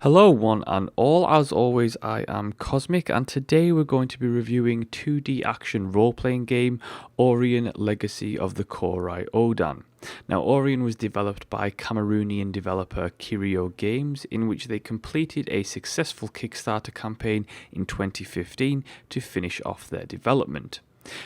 Hello, one and all. As always, I am Cosmic, and today we're going to be reviewing 2D action role playing game Aurion Legacy of the Kori Odan. Now, Aurion was developed by Cameroonian developer Kori Odan, in which they completed a successful Kickstarter campaign in 2015 to finish off their development.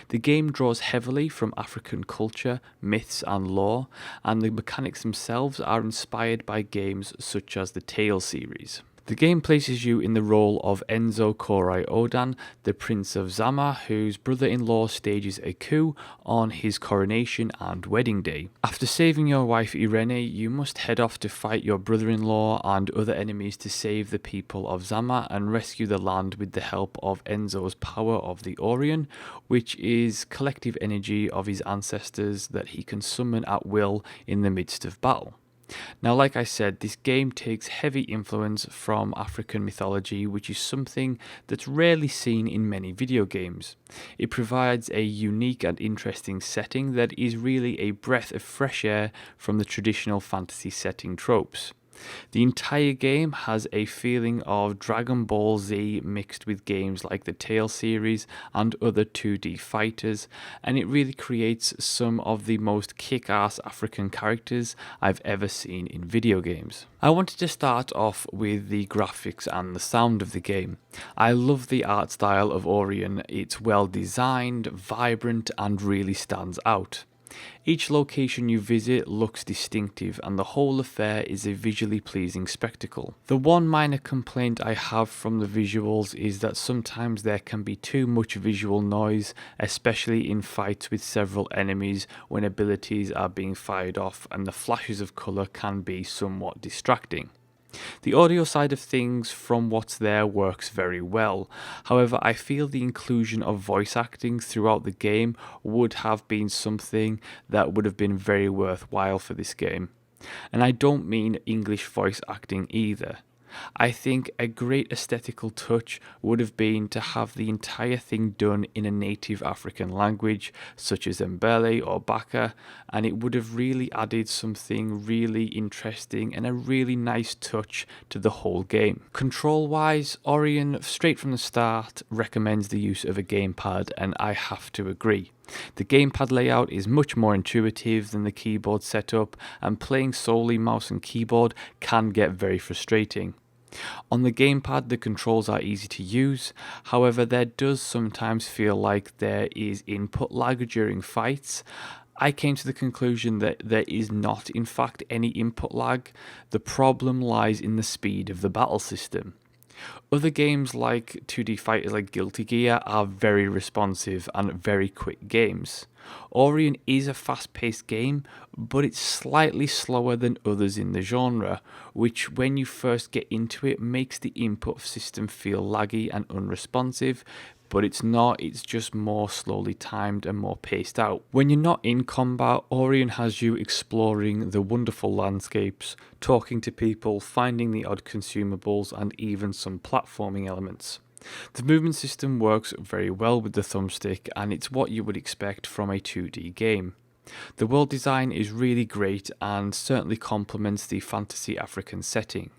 The game draws heavily from African culture, myths, and lore, and the mechanics themselves are inspired by games such as the Tale series. The game places you in the role of Enzo Kori Odan, the Prince of Zama, whose brother-in-law stages a coup on his coronation and wedding day. After saving your wife Irene, you must head off to fight your brother-in-law and other enemies to save the people of Zama and rescue the land with the help of Enzo's power of the Aurion, which is collective energy of his ancestors that he can summon at will in the midst of battle. Now, like I said, this game takes heavy influence from African mythology, which is something that's rarely seen in many video games. It provides a unique and interesting setting that is really a breath of fresh air from the traditional fantasy setting tropes. The entire game has a feeling of Dragon Ball Z mixed with games like the Tale series and other 2D fighters, and it really creates some of the most kick-ass African characters I've ever seen in video games. I wanted to start off with the graphics and the sound of the game. I love the art style of Aurion. It's well designed, vibrant, and really stands out. Each location you visit looks distinctive, and the whole affair is a visually pleasing spectacle. The one minor complaint I have from the visuals is that sometimes there can be too much visual noise, especially in fights with several enemies when abilities are being fired off, and the flashes of colour can be somewhat distracting. The audio side of things from what's there works very well. However, I feel the inclusion of voice acting throughout the game would have been something that would have been very worthwhile for this game. And I don't mean English voice acting either. I think a great aesthetical touch would have been to have the entire thing done in a native African language, such as Mbele or Baka, and it would have really added something really interesting and a really nice touch to the whole game. Control-wise, Aurion, straight from the start, recommends the use of a gamepad, and I have to agree. The gamepad layout is much more intuitive than the keyboard setup, and playing solely mouse and keyboard can get very frustrating. On the gamepad, the controls are easy to use, however there does sometimes feel like there is input lag during fights. I came to the conclusion that there is not in fact any input lag. The problem lies in the speed of the battle system. Other games like 2D fighters like Guilty Gear are very responsive and very quick games. Aurion is a fast-paced game, but it's slightly slower than others in the genre, which when you first get into it makes the input system feel laggy and unresponsive, but it's not, it's just more slowly timed and more paced out. When you're not in combat, Aurion has you exploring the wonderful landscapes, talking to people, finding the odd consumables, and even some platforming elements. The movement system works very well with the thumbstick, and it's what you would expect from a 2D game. The world design is really great and certainly complements the fantasy African setting.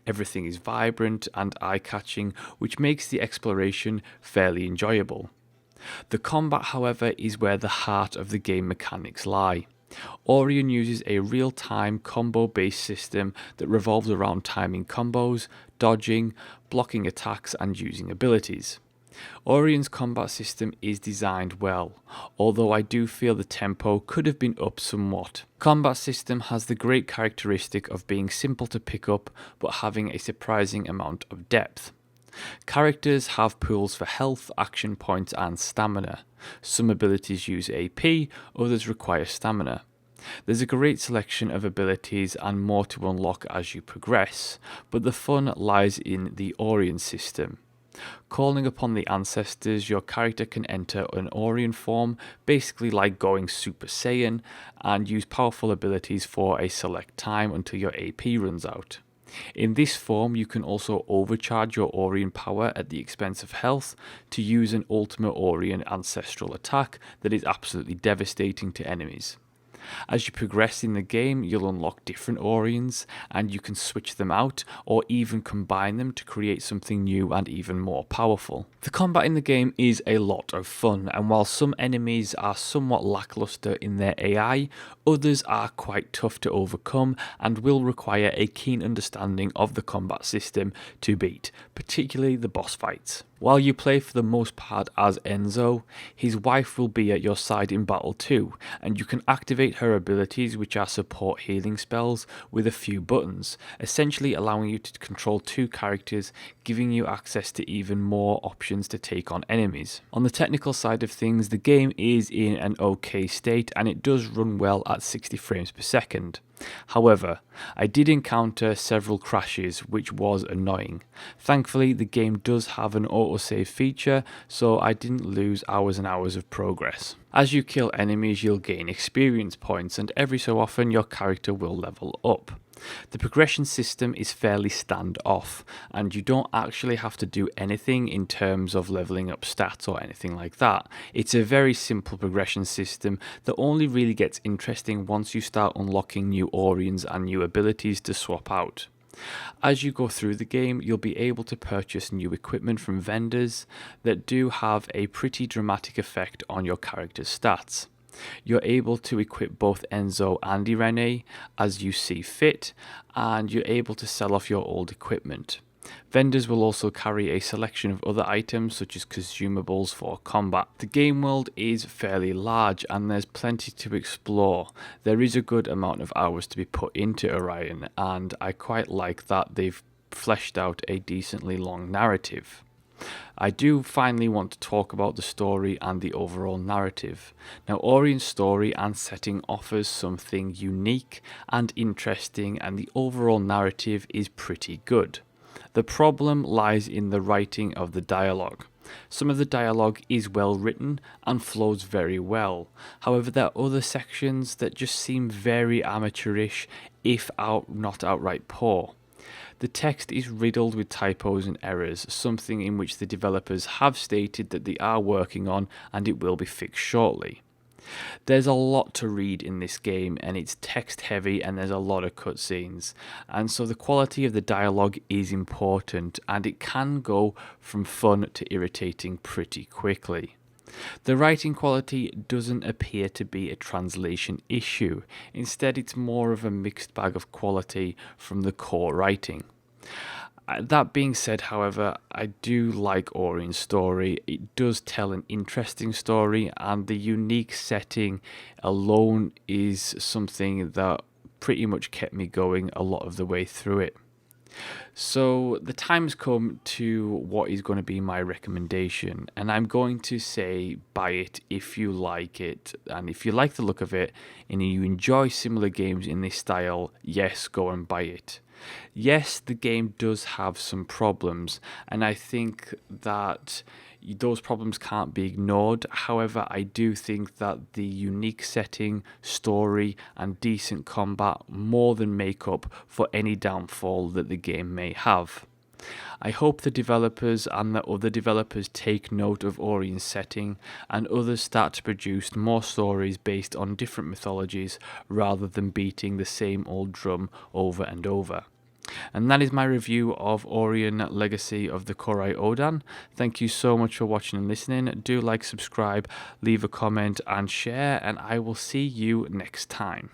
Everything is vibrant and eye-catching, which makes the exploration fairly enjoyable. The combat, however, is where the heart of the game mechanics lie. Aurion uses a real-time combo-based system that revolves around timing combos, dodging, blocking attacks, and using abilities. Aurion's combat system is designed well, although I do feel the tempo could have been upped somewhat. Combat system has the great characteristic of being simple to pick up but having a surprising amount of depth. Characters have pools for health, action points, and stamina. Some abilities use AP, others require stamina. There's a great selection of abilities and more to unlock as you progress, but the fun lies in the Aurion system. Calling upon the ancestors, your character can enter an Aurion form, basically like going Super Saiyan, and use powerful abilities for a select time until your AP runs out. In this form, you can also overcharge your Aurion power at the expense of health to use an ultimate Aurion ancestral attack that is absolutely devastating to enemies. As you progress in the game, you'll unlock different Aurions, and you can switch them out or even combine them to create something new and even more powerful. The combat in the game is a lot of fun, and while some enemies are somewhat lackluster in their AI, others are quite tough to overcome and will require a keen understanding of the combat system to beat, particularly the boss fights. While you play for the most part as Enzo, his wife will be at your side in battle too, and you can activate her abilities, which are support healing spells, with a few buttons, essentially allowing you to control two characters, giving you access to even more options to take on enemies. On the technical side of things, the game is in an okay state and it does run well at 60 frames per second. However, I did encounter several crashes, which was annoying. Thankfully, the game does have an autosave feature, so I didn't lose hours and hours of progress. As you kill enemies, you'll gain experience points, and every so often your character will level up. The progression system is fairly standoff, and you don't actually have to do anything in terms of leveling up stats or anything like that. It's a very simple progression system that only really gets interesting once you start unlocking new Aurions and new abilities to swap out. As you go through the game, you'll be able to purchase new equipment from vendors that do have a pretty dramatic effect on your character's stats. You're able to equip both Enzo and Irene as you see fit, and you're able to sell off your old equipment. Vendors will also carry a selection of other items such as consumables for combat. The game world is fairly large and there's plenty to explore. There is a good amount of hours to be put into Aurion, and I quite like that they've fleshed out a decently long narrative. I do finally want to talk about the story and the overall narrative. Now, Aurion's story and setting offers something unique and interesting, and the overall narrative is pretty good. The problem lies in the writing of the dialogue. Some of the dialogue is well written and flows very well. However, there are other sections that just seem very amateurish, if not outright poor. The text is riddled with typos and errors, something in which the developers have stated that they are working on, and it will be fixed shortly. There's a lot to read in this game, and it's text heavy and there's a lot of cutscenes, and so the quality of the dialogue is important, and it can go from fun to irritating pretty quickly. The writing quality doesn't appear to be a translation issue. Instead, it's more of a mixed bag of quality from the core writing. That being said, however, I do like Aurion's story. It does tell an interesting story, and the unique setting alone is something that pretty much kept me going a lot of the way through it. So the time's come to what is going to be my recommendation, and I'm going to say buy it if you like it, and if you like the look of it and you enjoy similar games in this style, yes, go and buy it. Yes, the game does have some problems, and I think that those problems can't be ignored. However, I do think that the unique setting, story, and decent combat more than make up for any downfall that the game may have. I hope the developers and the other developers take note of Aurion's setting, and others start to produce more stories based on different mythologies rather than beating the same old drum over and over. And that is my review of Aurion Legacy of the Kori Odan. Thank you so much for watching and listening. Do like, subscribe, leave a comment and share, and I will see you next time.